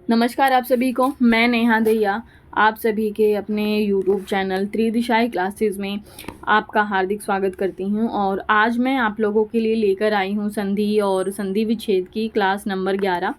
नमस्कार आप सभी को। मैं नेहा दहिया आप सभी के अपने YouTube चैनल त्रिदिशाई क्लासेस में आपका हार्दिक स्वागत करती हूं। और आज मैं आप लोगों के लिए लेकर आई हूं संधि और संधि विच्छेद की क्लास नंबर 11।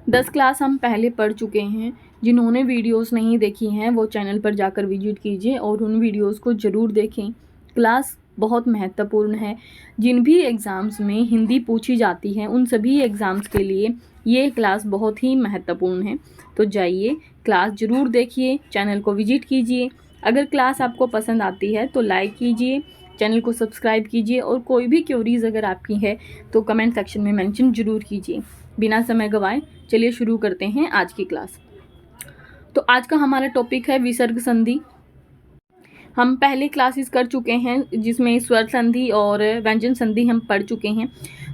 10 क्लास हम पहले पढ़ चुके हैं। जिन्होंने वीडियोस नहीं देखी हैं वो चैनल पर जाकर विजिट कीजिए और उन वीडियोस को ज़रूर देखें। क्लास बहुत महत्वपूर्ण है। जिन भी एग्ज़ाम्स में हिंदी पूछी जाती है उन सभी एग्ज़ाम्स के लिए ये क्लास बहुत ही महत्वपूर्ण है। तो जाइए क्लास ज़रूर देखिए, चैनल को विजिट कीजिए। अगर क्लास आपको पसंद आती है तो लाइक कीजिए, चैनल को सब्सक्राइब कीजिए और कोई भी क्वेरीज अगर आपकी है तो कमेंट सेक्शन में मेंशन ज़रूर कीजिए। बिना समय गवाए चलिए शुरू करते हैं आज की क्लास। तो आज का हमारा टॉपिक है विसर्ग संधि। हम पहले क्लासेस कर चुके हैं जिसमें स्वर संधि और व्यंजन संधि हम पढ़ चुके हैं।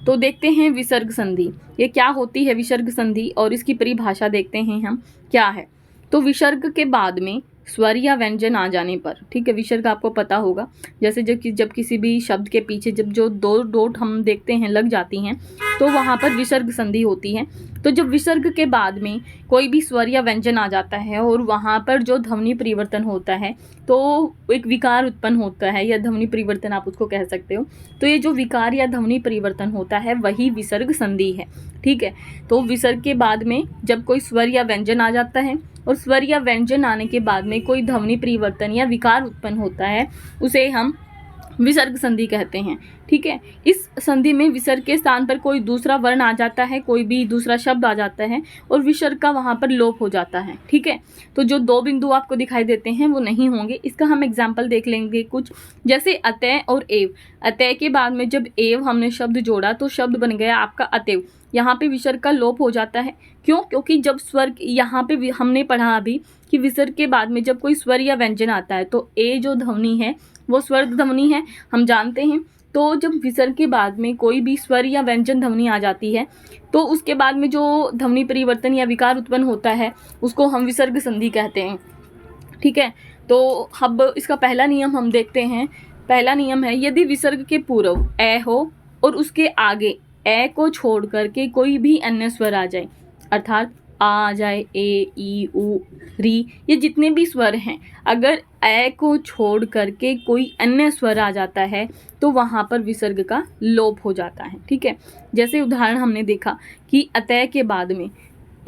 तो देखते हैं विसर्ग संधि, ये क्या होती है विसर्ग संधि, और इसकी परिभाषा देखते हैं हम क्या है। तो विसर्ग के बाद में स्वर या व्यंजन आ जाने पर, ठीक है, विसर्ग आपको पता होगा, जैसे जब किसी भी शब्द के पीछे जब जो दो डॉट हम देखते हैं लग जाती हैं तो वहाँ पर विसर्ग संधि होती है। तो जब विसर्ग के बाद में कोई भी स्वर या व्यंजन आ जाता है और वहाँ पर जो ध्वनि परिवर्तन होता है तो एक विकार उत्पन्न होता है, या ध्वनि परिवर्तन आप उसको कह सकते हो। तो ये जो विकार या ध्वनि परिवर्तन होता है वही विसर्ग संधि है, ठीक है। तो विसर्ग के बाद में जब कोई स्वर या व्यंजन आ जाता है और स्वर या व्यंजन आने के बाद में कोई ध्वनि परिवर्तन या विकार उत्पन्न होता है उसे हम विसर्ग संधि कहते हैं, ठीक है। इस संधि में विसर्ग के स्थान पर कोई दूसरा वर्ण आ जाता है, कोई भी दूसरा शब्द आ जाता है और विसर्ग का वहाँ पर लोप हो जाता है, ठीक है। तो जो दो बिंदु आपको दिखाई देते हैं वो नहीं होंगे। इसका हम एग्जाम्पल देख लेंगे कुछ, जैसे अतः और एव। अतः के बाद में जब एव हमने शब्द जोड़ा तो शब्द बन गया आपका अतएव। यहाँ पे विसर्ग का लोप हो जाता है। क्यों? क्योंकि जब स्वर, यहाँ पे हमने पढ़ा अभी कि विसर्ग के बाद में जब कोई स्वर या व्यंजन आता है तो ए जो ध्वनि है वो स्वर ध्वनि है, हम जानते हैं। तो जब विसर्ग के बाद में कोई भी स्वर या व्यंजन ध्वनि आ जाती है तो उसके बाद में जो ध्वनि परिवर्तन या विकार उत्पन्न होता है उसको हम विसर्ग संधि कहते हैं, ठीक है। तो अब इसका पहला नियम हम देखते हैं। पहला नियम है, यदि विसर्ग के पूर्व ए हो और उसके आगे ए को छोड़ करके कोई भी अन्य स्वर आ जाए, अर्थात आ जाए, ए, ई, उ, री, ये जितने भी स्वर हैं, अगर ए को छोड़ करके कोई अन्य स्वर आ जाता है तो वहाँ पर विसर्ग का लोप हो जाता है, ठीक है। जैसे उदाहरण हमने देखा कि अतः के बाद में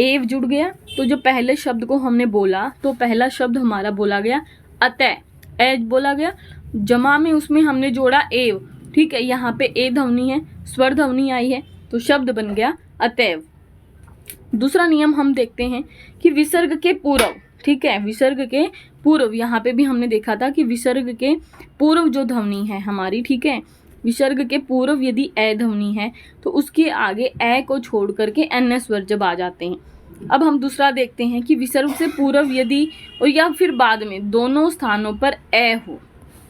एव जुड़ गया तो जो पहले शब्द को हमने बोला तो पहला शब्द हमारा बोला गया अतः, ए बोला गया, जमा में उसमें हमने जोड़ा एव, ठीक है। यहाँ पे ए ध्वनि है, स्वर ध्वनि आई है तो शब्द बन गया अतएव। दूसरा नियम हम देखते हैं कि विसर्ग के पूर्व, ठीक है, विसर्ग के पूर्व, यहाँ पे भी हमने देखा था कि विसर्ग के पूर्व जो ध्वनि है हमारी, ठीक है, विसर्ग के पूर्व यदि ए ध्वनि है तो उसके आगे ए को छोड़ करके अन्य स्वर जब आ जाते हैं। अब हम दूसरा देखते हैं कि विसर्ग से पूर्व यदि और या फिर बाद में दोनों स्थानों पर ए हो,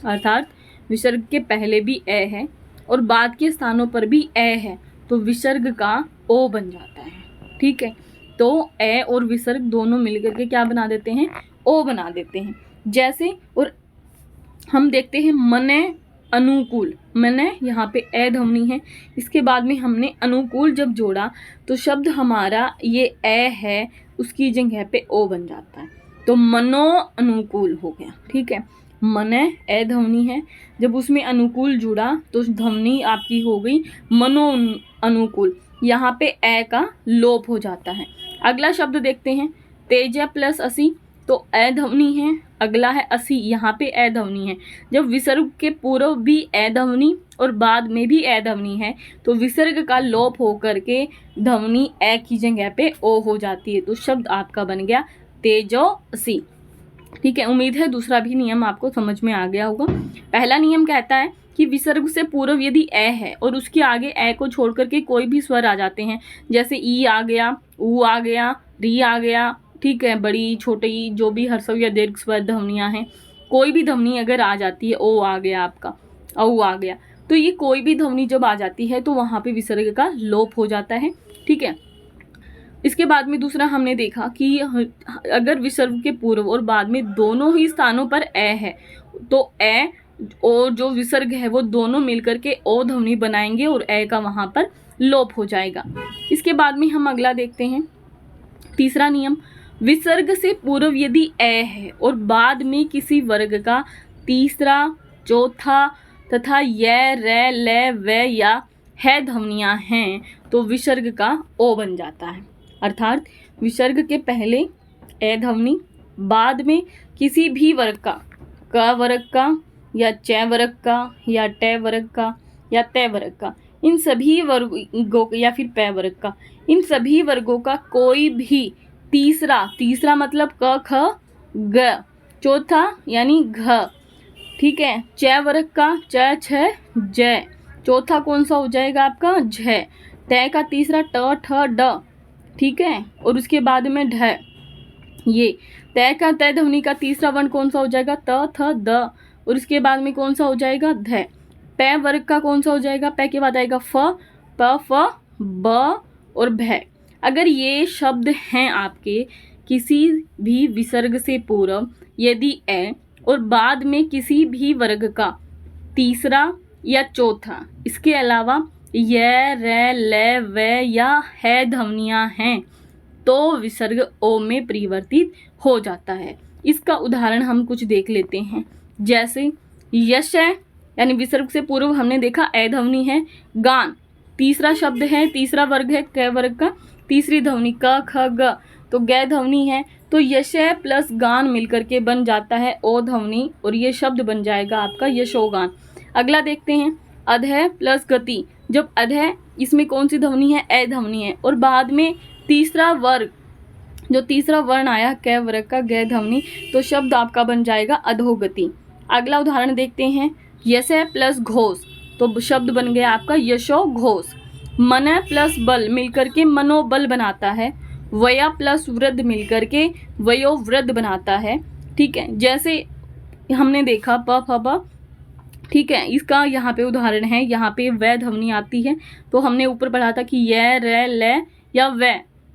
अर्थात विसर्ग के पहले भी ए है और बाद के स्थानों पर भी ए है तो विसर्ग का ओ बन जाता है, ठीक है। तो ए और विसर्ग दोनों मिलकर के क्या बना देते हैं? ओ बना देते हैं। जैसे, और हम देखते हैं मने अनुकूल, मने यहाँ पे ए ध्वनि है, इसके बाद में हमने अनुकूल जब जोड़ा तो शब्द हमारा ये ए है उसकी जगह पे ओ बन जाता है तो मनो अनुकूल हो गया, ठीक है। मने ए ध्वनि है, जब उसमें अनुकूल जुड़ा तो ध्वनि आपकी हो गई मनो अनुकूल, यहाँ पे ए का लोप हो जाता है। अगला शब्द देखते हैं तेजा प्लस असी, तो ए ध्वनि है, अगला है असी, यहाँ पे ए ध्वनि है। जब विसर्ग के पूर्व भी ए ध्वनि और बाद में भी ए ध्वनि है तो विसर्ग का लोप हो करके ध्वनि ए की जगह पे ओ हो जाती है तो शब्द आपका बन गया तेजोसी, ठीक है। उम्मीद है दूसरा भी नियम आपको समझ में आ गया होगा। पहला नियम कहता है कि विसर्ग से पूर्व यदि ए है और उसके आगे ए को छोड़ करके कोई भी स्वर आ जाते हैं, जैसे ई आ गया, ऊ आ गया, री आ गया, ठीक है, बड़ी छोटी जो भी ह्रस्व या दीर्घ स्वर ध्वनियाँ हैं, कोई भी ध्वनि अगर आ जाती है, ओ आ गया आपका, औ आ गया, तो ये कोई भी ध्वनि जब आ जाती है तो वहाँ पे विसर्ग का लोप हो जाता है, ठीक है। इसके बाद में दूसरा हमने देखा कि अगर विसर्ग के पूर्व और बाद में दोनों ही स्थानों पर ए है तो ए और जो विसर्ग है वो दोनों मिलकर के ओ ध्वनि बनाएंगे और ए का वहाँ पर लोप हो जाएगा। इसके बाद में हम अगला देखते हैं तीसरा नियम, विसर्ग से पूर्व यदि ए है और बाद में किसी वर्ग का तीसरा, चौथा तथा य, रे, ले, वे या है ध्वनियां हैं तो विसर्ग का ओ बन जाता है। अर्थात विसर्ग के पहले ए ध्वनि, बाद में किसी भी वर्ग का, क वर्ग का या च वर्ग का या ट वर्ग का या त वर्ग का, इन सभी वर्गों या फिर प वर्ग का, इन सभी वर्गों का कोई भी तीसरा, तीसरा मतलब क ख ग, चौथा यानी घ, ठीक है, च वर्ग का च छ ज, चौथा कौन सा हो जाएगा आपका झ, त का तीसरा ट ठ ड, ठीक है, और उसके बाद में ढ, ये त का त ध्वनि का तीसरा वर्ण कौन सा हो जाएगा त थ द, और उसके बाद में कौन सा हो जाएगा ध। प वर्ग का कौन सा हो जाएगा, प के बाद आएगा फ, प फ ब और भ। अगर ये शब्द हैं आपके किसी भी विसर्ग से पूर्व यदि ए और बाद में किसी भी वर्ग का तीसरा या चौथा, इसके अलावा य, रे, ले, वे या है ध्वनियां हैं तो विसर्ग ओ में परिवर्तित हो जाता है। इसका उदाहरण हम कुछ देख लेते हैं। जैसे यश है, यानी विसर्ग से पूर्व हमने देखा ए ध्वनि है। गान तीसरा शब्द है, तीसरा वर्ग है क वर्ग का, तीसरी ध्वनि क ख ग, तो ग ध्वनि है, तो यश प्लस गान मिलकर के बन जाता है ओ ध्वनि और ये शब्द बन जाएगा आपका यशोगान। अगला देखते हैं अधः प्लस गति। जब अधः, इसमें कौन सी ध्वनि है, ए ध्वनि है, और बाद में तीसरा वर्ग, जो तीसरा वर्ण आया क वर्ग का ग ध्वनि, तो शब्द आपका बन जाएगा अधोगति। अगला उदाहरण देखते हैं यश प्लस घोष, तो शब्द बन गया आपका यशो घोष। मन प्लस बल मिलकर के मनोबल बनाता है। वया प्लस वृद्ध मिलकर के वयोवृद्ध बनाता है, ठीक है। जैसे हमने देखा प फ ब, ठीक है, इसका यहाँ पे उदाहरण है, यहाँ पे वै ध्वनि आती है, तो हमने ऊपर पढ़ा था कि य, रे, ले या वै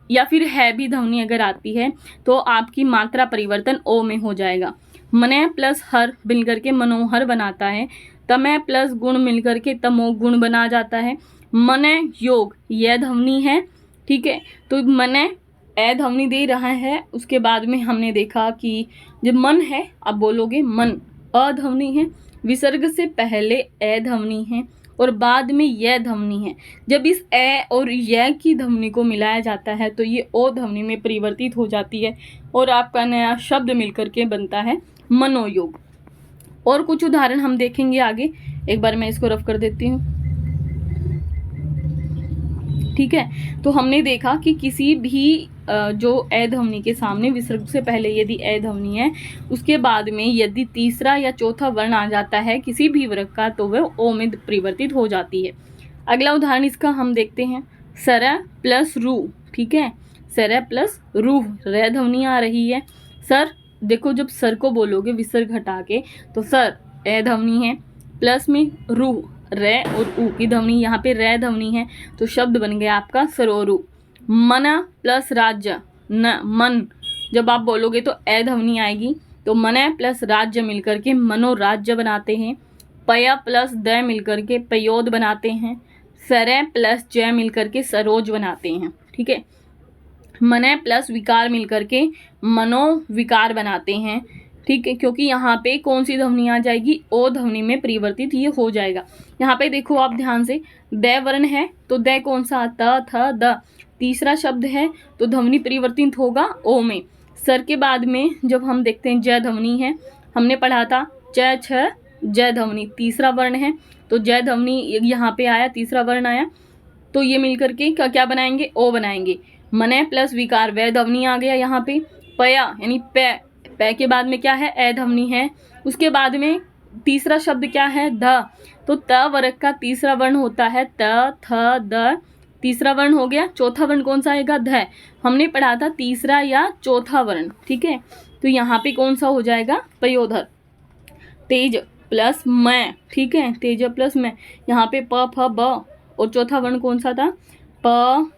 या फिर है भी ध्वनि अगर आती है तो आपकी मात्रा परिवर्तन ओ में हो जाएगा। मने प्लस हर मिलकर के मनोहर बनाता है। तमय प्लस गुण मिलकर के तमोगुण बना जाता है। मने योग, यह ध्वनि है, ठीक है, तो मने ए ध्वनि दे रहा है। उसके बाद में हमने देखा कि जब मन है, अब बोलोगे मन, अ ध्वनि है, विसर्ग से पहले ए ध्वनि है और बाद में यह ध्वनि है। जब इस ए और यह की ध्वनि को मिलाया जाता है तो ये ओ ध्वनि में परिवर्तित हो जाती है और आपका नया शब्द मिलकर के बनता है मनोयोग। और कुछ उदाहरण हम देखेंगे आगे। एक बार मैं इसको रफ कर देती हूँ, ठीक है। तो हमने देखा कि किसी भी जो ए ध्वनि के सामने विसर्ग से पहले यदि ए ध्वनि है, उसके बाद में यदि तीसरा या चौथा वर्ण आ जाता है किसी भी वर्ग का तो वह ओ में परिवर्तित हो जाती है। अगला उदाहरण इसका हम देखते हैं सर प्लस रू, ठीक है, सर प्लस रूह, रे ध्वनि आ रही है। सर, देखो जब सर को बोलोगे विसर्ग हटा के तो सर ए ध्वनि है, प्लस में रूह, रे और ऊ की ध्वनि, यहाँ पे रे ध्वनि है तो शब्द बन गया आपका सरोरु। मन प्लस राज्य, न मन, जब आप बोलोगे तो ए ध्वनि आएगी, तो मन प्लस राज्य मिलकर के मनोराज्य बनाते हैं। पय प्लस द मिलकर के पयोद बनाते हैं। सर प्लस जय मिलकर के सरोज बनाते हैं, ठीक है। मन प्लस विकार मिलकर के मनोविकार बनाते हैं, ठीक है, क्योंकि यहाँ पे कौन सी ध्वनि आ जाएगी, ओ ध्वनि में परिवर्तित ये हो जाएगा। यहाँ पे देखो आप ध्यान से, द वर्ण है तो द कौन सा, त थ द, तीसरा शब्द है तो ध्वनि परिवर्तित होगा ओ में। सर के बाद में जब हम देखते हैं ज ध्वनि है, हमने पढ़ा था च छ ज ध्वनि, तीसरा वर्ण है तो ज ध्वनि यहाँ पे आया, तीसरा वर्ण आया, तो ये मिलकर के क्या बनाएंगे, ओ बनाएंगे। मने प्लस विकार, वह ध्वनि आ गया यहाँ पे। पया यानी प, प के बाद में क्या है, ए ध्वनि है। उसके बाद में तीसरा शब्द क्या है, ध, तो त वर्ग का तीसरा वर्ण होता है त थ द, तीसरा वर्ण हो गया। चौथा वर्ण कौन सा आएगा, ध, हमने पढ़ा था तीसरा या चौथा वर्ण, ठीक है, तो यहाँ पे कौन सा हो जाएगा, पयोधर। तेज प्लस मैं, ठीक है, तेज प्लस मैं, यहाँ पे प फ ब और चौथा वर्ण कौन सा था, प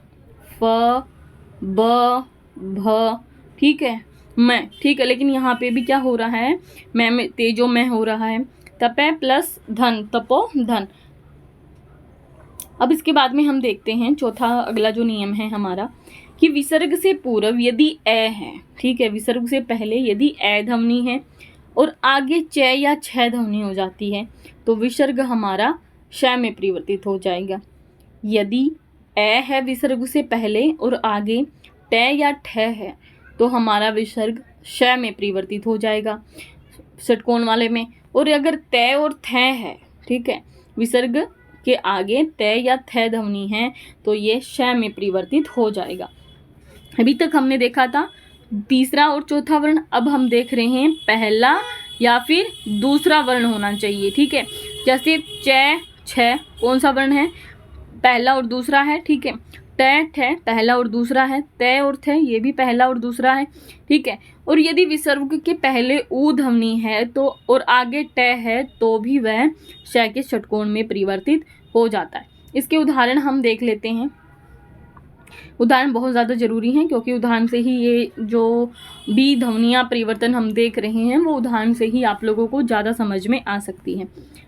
फ ब भ, ठीक है, मैं, ठीक है, लेकिन यहाँ पे भी क्या हो रहा है, मैं में तेजो मैं हो रहा है। तपे प्लस धन, तपो धन। अब इसके बाद में हम देखते हैं चौथा, अगला जो नियम है हमारा कि विसर्ग से पूर्व यदि ए है, ठीक है, विसर्ग से पहले यदि ए ध्वनि है और आगे च या छ ध्वनि हो जाती है तो विसर्ग हमारा श में परिवर्तित हो जाएगा। यदि ए है विसर्ग से पहले और आगे ट या ठ है तो हमारा विसर्ग श में परिवर्तित हो जाएगा षटकोण वाले में। और अगर त और थ है, ठीक है, विसर्ग के आगे त या थ ध्वनि है तो ये श में परिवर्तित हो जाएगा। अभी तक हमने देखा था तीसरा और चौथा वर्ण, अब हम देख रहे हैं पहला या फिर दूसरा वर्ण होना चाहिए, ठीक है। जैसे च छ कौन सा वर्ण है, पहला और दूसरा है, ठीक है। ट ठ पहला और दूसरा है, त और थ ये भी पहला और दूसरा है, ठीक है। और यदि विसर्ग के पहले ऊ ध्वनि है तो और आगे ट है तो भी वह श के षटकोण में परिवर्तित हो जाता है। इसके उदाहरण हम देख लेते हैं। उदाहरण बहुत ज़्यादा जरूरी हैं क्योंकि उदाहरण से ही ये जो भी ध्वनियाँ परिवर्तन हम देख रहे हैं वो उदाहरण से ही आप लोगों को ज़्यादा समझ में आ सकती हैं।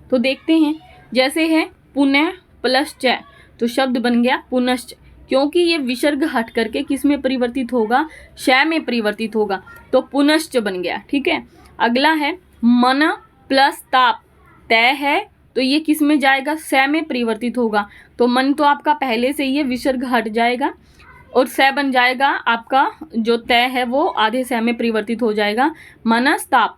तो देखते हैं, जैसे है पुनः प्लस च, तो शब्द बन गया पुनश्च, क्योंकि ये विसर्ग हट करके किस में परिवर्तित होगा, श में परिवर्तित होगा, तो पुनश्च बन गया, ठीक है। अगला है मन प्लस ताप, तय है तो ये किस में जाएगा, स में परिवर्तित होगा, तो मन तो आपका पहले से ही विसर्ग हट जाएगा और स बन जाएगा आपका जो तय है वो आधे स में परिवर्तित हो जाएगा, मनस्ताप।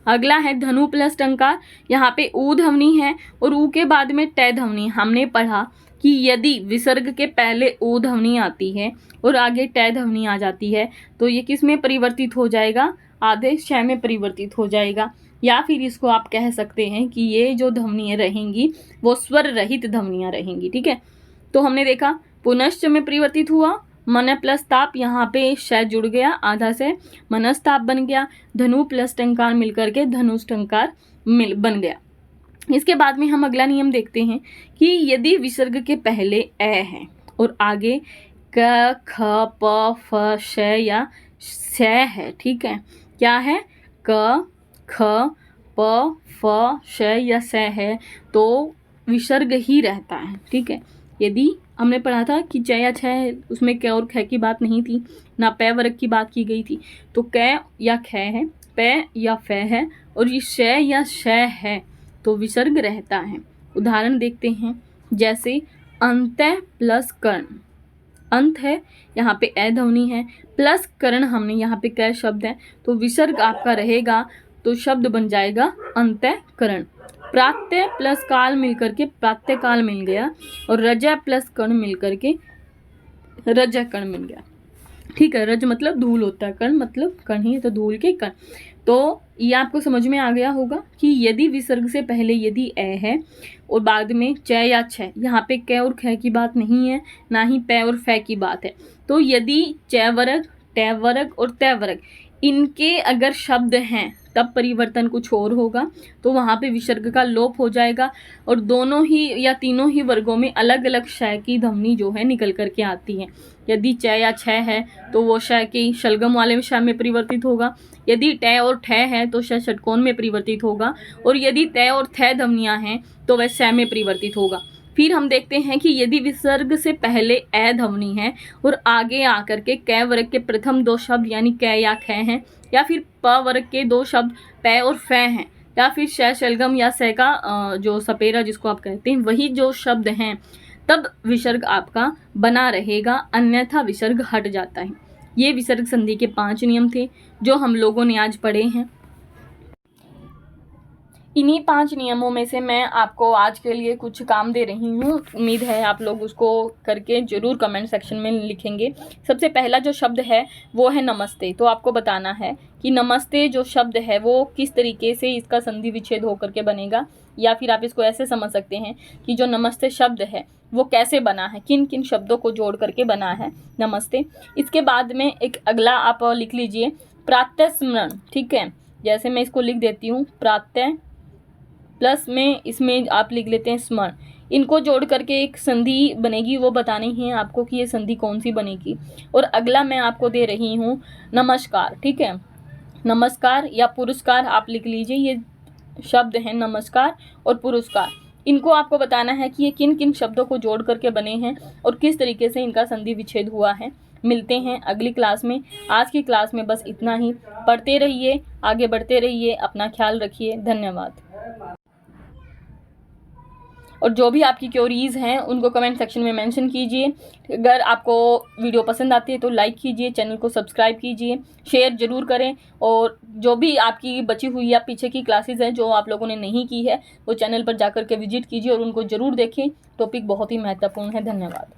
अगला है धनु प्लस टंकार, यहाँ पे ऊ ध्वनि है और ऊ के बाद में ट ध्वनि। हमने पढ़ा कि यदि विसर्ग के पहले ऊ ध्वनि आती है और आगे ट ध्वनि आ जाती है तो ये किस में परिवर्तित हो जाएगा, आधे श में परिवर्तित हो जाएगा। या फिर इसको आप कह सकते हैं कि ये जो ध्वनियाँ रहेंगी वो स्वर रहित ध्वनियाँ रहेंगी, ठीक है। तो हमने देखा पुनश्च में परिवर्तित हुआ, मन प्लस ताप, यहाँ पे श जुड़ गया आधा से, मनस्ताप बन गया, धनु प्लस टंकार मिलकर के धनुष टंकार बन गया। इसके बाद में हम अगला नियम देखते हैं कि यदि विसर्ग के पहले ए है और आगे क ख प फ श या श है, ठीक है, क्या है, क ख प फ श या स है तो विसर्ग ही रहता है, ठीक है। यदि हमने पढ़ा था कि च या छ है उसमें क और ख की बात नहीं थी, ना प वर्ग की बात की गई थी, तो क या ख है, प या फ है और ये श या श है तो विसर्ग रहता है। उदाहरण देखते हैं, जैसे अंत प्लस कर्ण, अंत है यहाँ पे ए ध्वनि है प्लस कर्ण हमने यहाँ पे क शब्द है तो विसर्ग आपका रहेगा तो शब्द बन जाएगा अंतःकरण। प्रातः प्लस काल मिलकर के प्रातः काल मिल गया और रज प्लस कर्ण मिलकर के रज कर्ण मिल गया, ठीक है। रज मतलब धूल होता है, कर्ण मतलब कर्ण ही, तो धूल के कर्ण। तो ये आपको समझ में आ गया होगा कि यदि विसर्ग से पहले यदि ए है और बाद में च या छ, यहाँ पे क और ख की बात नहीं है, ना ही प और फ की बात है, तो यदि च वर्ग ट वर्ग और त वर्ग इनके अगर शब्द हैं तब परिवर्तन कुछ और होगा, तो वहाँ पे विसर्ग का लोप हो जाएगा और दोनों ही या तीनों ही वर्गों में अलग अलग श की ध्वनि जो है निकल करके आती है। यदि च या छ है तो वो श की शलगम वाले श में परिवर्तित होगा, यदि ट और ठ है तो श षटकोण में परिवर्तित होगा और यदि त और थ ध्वनियाँ हैं तो वह स में परिवर्तित होगा। फिर हम देखते हैं कि यदि विसर्ग से पहले ए ध्वनि है और आगे आकर के क वर्ग के प्रथम दो शब्द यानी क या ख हैं, या फिर प वर्ग के दो शब्द प और फ हैं, या फिर श शलगम या स का जो सपेरा जिसको आप कहते हैं वही जो शब्द हैं, तब विसर्ग आपका बना रहेगा, अन्यथा विसर्ग हट जाता है। ये विसर्ग संधि के 5 नियम थे जो हम लोगों ने आज पढ़े हैं। इन्हीं 5 नियमों में से मैं आपको आज के लिए कुछ काम दे रही हूँ, उम्मीद है आप लोग उसको करके ज़रूर कमेंट सेक्शन में लिखेंगे। सबसे पहला जो शब्द है वो है नमस्ते। तो आपको बताना है कि नमस्ते जो शब्द है वो किस तरीके से इसका संधि विच्छेद होकर के बनेगा, या फिर आप इसको ऐसे समझ सकते हैं कि जो नमस्ते शब्द है वो कैसे बना है, किन किन शब्दों को जोड़ करके बना है नमस्ते। इसके बाद में एक अगला आप लिख लीजिए प्रातः स्मरण, ठीक है। जैसे मैं इसको लिख देती हूँ प्रातः प्लस में इसमें आप लिख लेते हैं स्मरण, इनको जोड़ करके एक संधि बनेगी, वो बतानी है आपको कि ये संधि कौन सी बनेगी। और अगला मैं आपको दे रही हूँ नमस्कार, ठीक है। नमस्कार या पुरस्कार आप लिख लीजिए, ये शब्द हैं नमस्कार और पुरस्कार। इनको आपको बताना है कि ये किन किन शब्दों को जोड़ करके बने हैं और किस तरीके से इनका संधि विच्छेद हुआ है। मिलते हैं अगली क्लास में। आज की क्लास में बस इतना ही। पढ़ते रहिए, आगे बढ़ते रहिए, अपना ख्याल रखिए। धन्यवाद। और जो भी आपकी क्वेरीज हैं उनको कमेंट सेक्शन में मेंशन कीजिए। अगर आपको वीडियो पसंद आती है तो लाइक कीजिए, चैनल को सब्सक्राइब कीजिए, शेयर ज़रूर करें। और जो भी आपकी बची हुई या पीछे की क्लासेस हैं जो आप लोगों ने नहीं की है वो चैनल पर जाकर के विजिट कीजिए और उनको ज़रूर देखें। टॉपिक बहुत ही महत्वपूर्ण है। धन्यवाद।